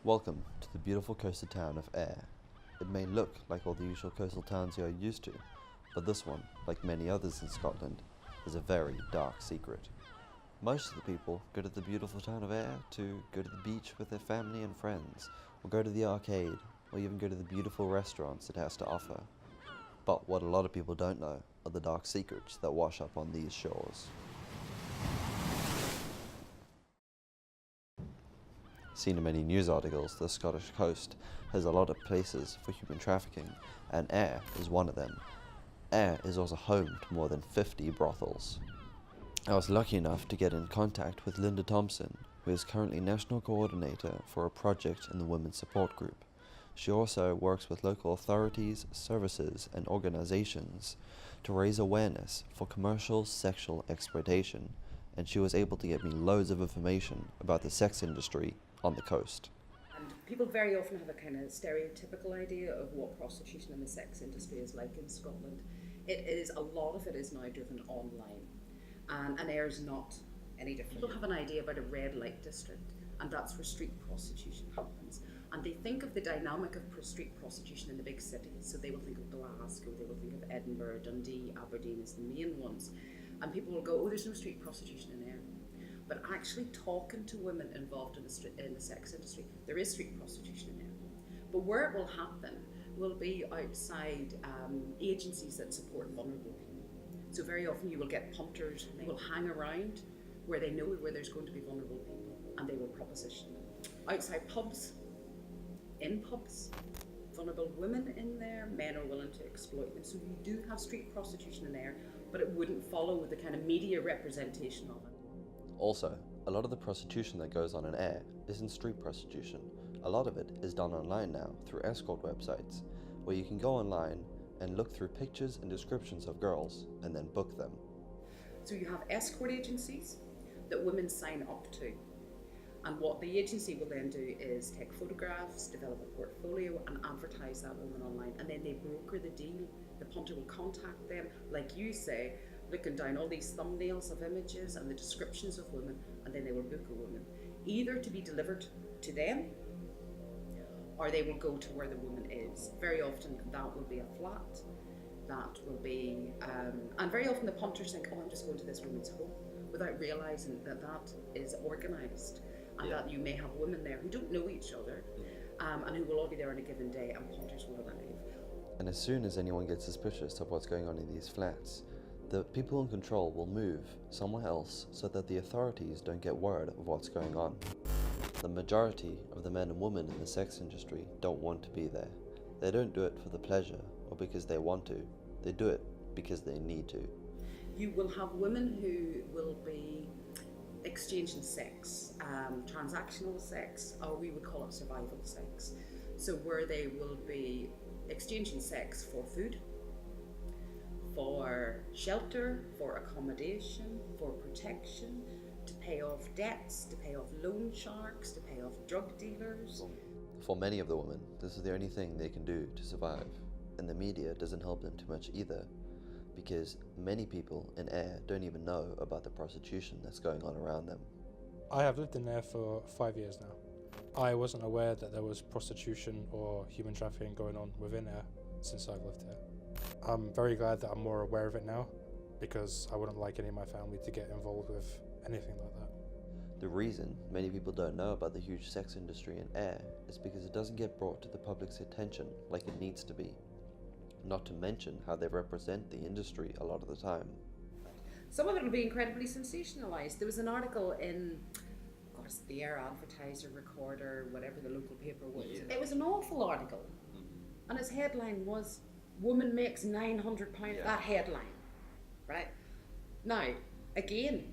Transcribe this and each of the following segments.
Welcome to the beautiful coastal town of Ayr. It may look like all the usual coastal towns you are used to, but this one, like many others in Scotland, is a very dark secret. Most of the people go to the beautiful town of Ayr to go to the beach with their family and friends, or go to the arcade, or even go to the beautiful restaurants it has to offer. But what a lot of people don't know are the dark secrets that wash up on these shores. Seen in many news articles, the Scottish coast has a lot of places for human trafficking, and Ayr is one of them. Ayr is also home to more than 50 brothels. I was lucky enough to get in contact with Linda Thompson, who is currently National Coordinator for a project in the Women's Support Group. She also works with local authorities, services and organizations to raise awareness for commercial sexual exploitation, and she was able to get me loads of information about the sex industry on the coast. And people very often have a kind of stereotypical idea of what prostitution and the sex industry is like in Scotland. A lot of it is now driven online, and Ayr'S not any different. People have an idea about a red light district, and that's where street prostitution happens. And they think of the dynamic of street prostitution in the big cities, so they will think of Glasgow, they will think of Edinburgh, Dundee, Aberdeen as the main ones. And people will go, oh, there's no street prostitution in Ayr. But actually talking to women involved in the sex industry, there is street prostitution in Ayr. But where it will happen will be outside agencies that support vulnerable people. So very often you will get punters who will hang around where they know where there's going to be vulnerable people, and they will proposition them. Outside pubs, in pubs, vulnerable women in there, men are willing to exploit them. So you do have street prostitution in Ayr, but it wouldn't follow the kind of media representation of it. Also, a lot of the prostitution that goes on in Ayr isn't street prostitution. A lot of it is done online now through escort websites, where you can go online and look through pictures and descriptions of girls and then book them. So you have escort agencies that women sign up to. And what the agency will then do is take photographs, develop a portfolio and advertise that woman online, and then they broker the deal. The punter will contact them, like you say, looking down all these thumbnails of images and the descriptions of women, and then they will book a woman, either to be delivered to them, or they will go to where the woman is. Very often that will be a flat, that will be, and very often the punters think, oh, I'm just going to this woman's home, without realising that that is organised, and that you may have women there who don't know each other, and who will all be there on a given day, and punters will arrive. And as soon as anyone gets suspicious of what's going on in these flats, the people in control will move somewhere else so that the authorities don't get word of what's going on. The majority of the men and women in the sex industry don't want to be there. They don't do it for the pleasure or because they want to. They do it because they need to. You will have women who will be exchanging sex, transactional sex, or we would call it survival sex. So where they will be exchanging sex for food, for shelter, for accommodation, for protection, to pay off debts, to pay off loan sharks, to pay off drug dealers. For many of the women, this is the only thing they can do to survive, and the media doesn't help them too much either, because many people in Ayr don't even know about the prostitution that's going on around them. I have lived in Ayr for 5 years now. I wasn't aware that there was prostitution or human trafficking going on within Ayr since I've lived here. I'm very glad that I'm more aware of it now, because I wouldn't like any of my family to get involved with anything like that. The reason many people don't know about the huge sex industry in Ayr is because it doesn't get brought to the public's attention like it needs to be. Not to mention how they represent the industry a lot of the time. Some of it will be incredibly sensationalised. There was an article in, the Ayr Advertiser, Recorder, whatever the local paper was. Yeah. It was an awful article, and its headline was, "Woman makes £900." Yeah. That headline, right? Now, again,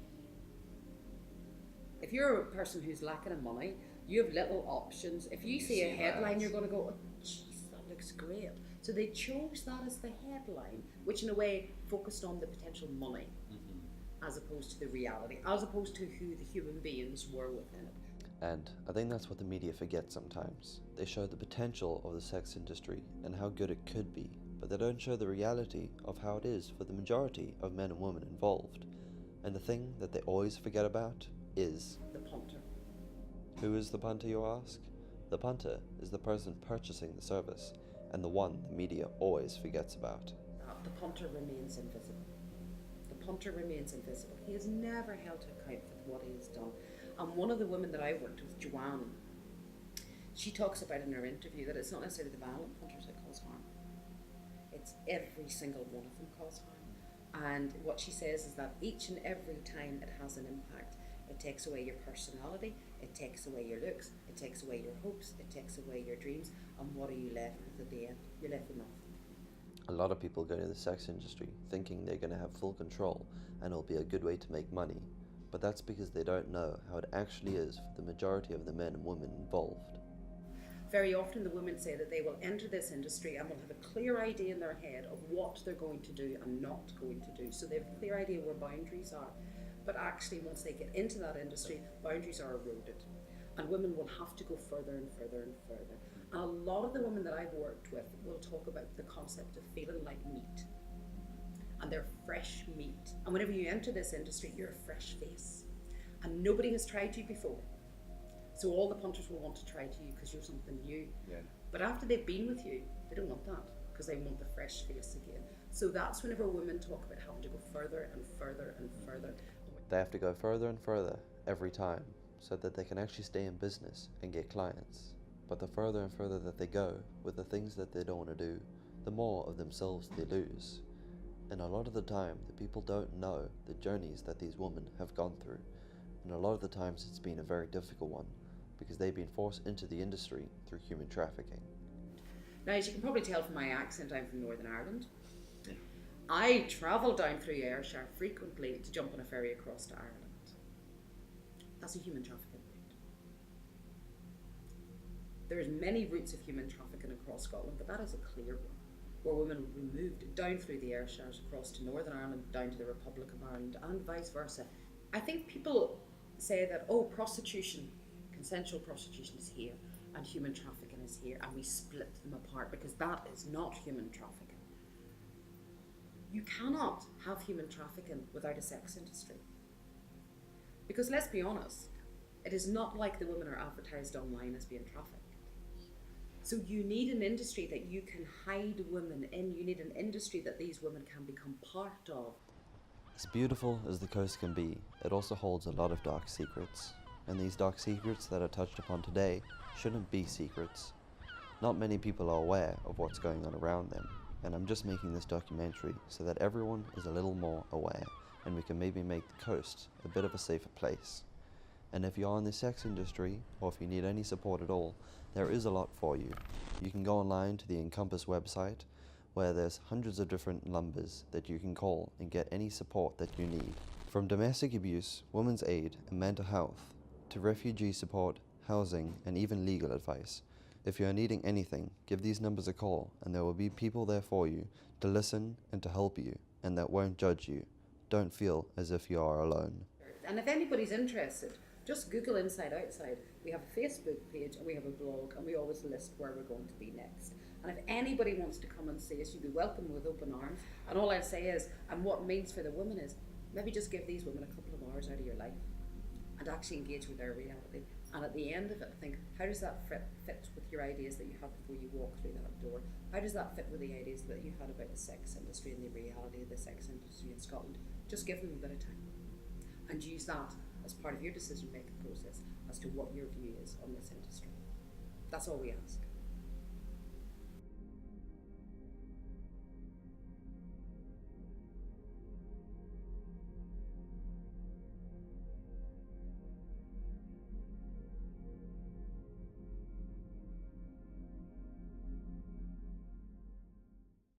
if you're a person who's lacking in money, you have little options. If you see a headline, you're going to go, oh, jeez, that looks great. So they chose that as the headline, which in a way focused on the potential money, as opposed to the reality, as opposed to who the human beings were within it. And I think that's what the media forget sometimes. They show the potential of the sex industry and how good it could be, but they don't show the reality of how it is for the majority of men and women involved. And the thing that they always forget about is the punter. Who is the punter, you ask? The punter is the person purchasing the service, and the one the media always forgets about. The punter remains invisible. The punter remains invisible. He is never held to account for what he has done. And one of the women that I worked with, Joanne, she talks about in her interview that it's not necessarily the violent punters that cause harm. It's every single one of them cause harm. And what she says is that each and every time it has an impact. It takes away your personality, it takes away your looks, it takes away your hopes, it takes away your dreams, and what are you left with at the end? You're left with nothing. A lot of people go to the sex industry thinking they're going to have full control and it'll be a good way to make money, but that's because they don't know how it actually is for the majority of the men and women involved. Very often the women say that they will enter this industry and will have a clear idea in their head of what they're going to do and not going to do. So they have a clear idea where boundaries are. But actually, once they get into that industry, boundaries are eroded. And women will have to go further and further and further. And a lot of the women that I've worked with will talk about the concept of feeling like meat. And they're fresh meat. And whenever you enter this industry, you're a fresh face. And nobody has tried you before. So all the punters will want to try to you because you're something new. Yeah. But after they've been with you, they don't want that because they want the fresh face again. So that's whenever women talk about having to go further and further and further. They have to go further and further every time so that they can actually stay in business and get clients. But the further and further that they go with the things that they don't want to do, the more of themselves they lose. And a lot of the time, the people don't know the journeys that these women have gone through. And a lot of the times it's been a very difficult one because they've been forced into the industry through human trafficking. Now, as you can probably tell from my accent, I'm from Northern Ireland. I travel down through Ayr'S frequently to jump on a ferry across to Ireland. That's a human trafficking route. There's many routes of human trafficking across Scotland, but that is a clear one, where women will be moved down through the Ayr'S across to Northern Ireland, down to the Republic of Ireland, and vice versa. I think people say that, oh, prostitution, consensual prostitution is here, and human trafficking is here, and we split them apart because that is not human trafficking. You cannot have human trafficking without a sex industry. Because let's be honest, it is not like the women are advertised online as being trafficked. So you need an industry that you can hide women in. You need an industry that these women can become part of. As beautiful as the coast can be, it also holds a lot of dark secrets. And these dark secrets that are touched upon today shouldn't be secrets. Not many people are aware of what's going on around them. And I'm just making this documentary so that everyone is a little more aware and we can maybe make the coast a bit of a safer place. And if you're in the sex industry or if you need any support at all, there is a lot for you. You can go online to the Encompass website where there's hundreds of different numbers that you can call and get any support that you need. From domestic abuse, women's aid and mental health to refugee support, housing and even legal advice. If you are needing anything, give these numbers a call and there will be people there for you to listen and to help you and that won't judge you. Don't feel as if you are alone. And if anybody's interested, just Google Inside Outside. We have a Facebook page and we have a blog and we always list where we're going to be next. And if anybody wants to come and see us, you'll be welcome with open arms. And all I'll say is, and what it means for the women is, maybe just give these women a couple of hours out of your life and actually engage with their reality. And at the end of it, think, how does that fit with your ideas that you had before you walk through that door? How does that fit with the ideas that you had about the sex industry and the reality of the sex industry in Scotland? Just give them a bit of time and use that as part of your decision-making process as to what your view is on this industry. That's all we ask.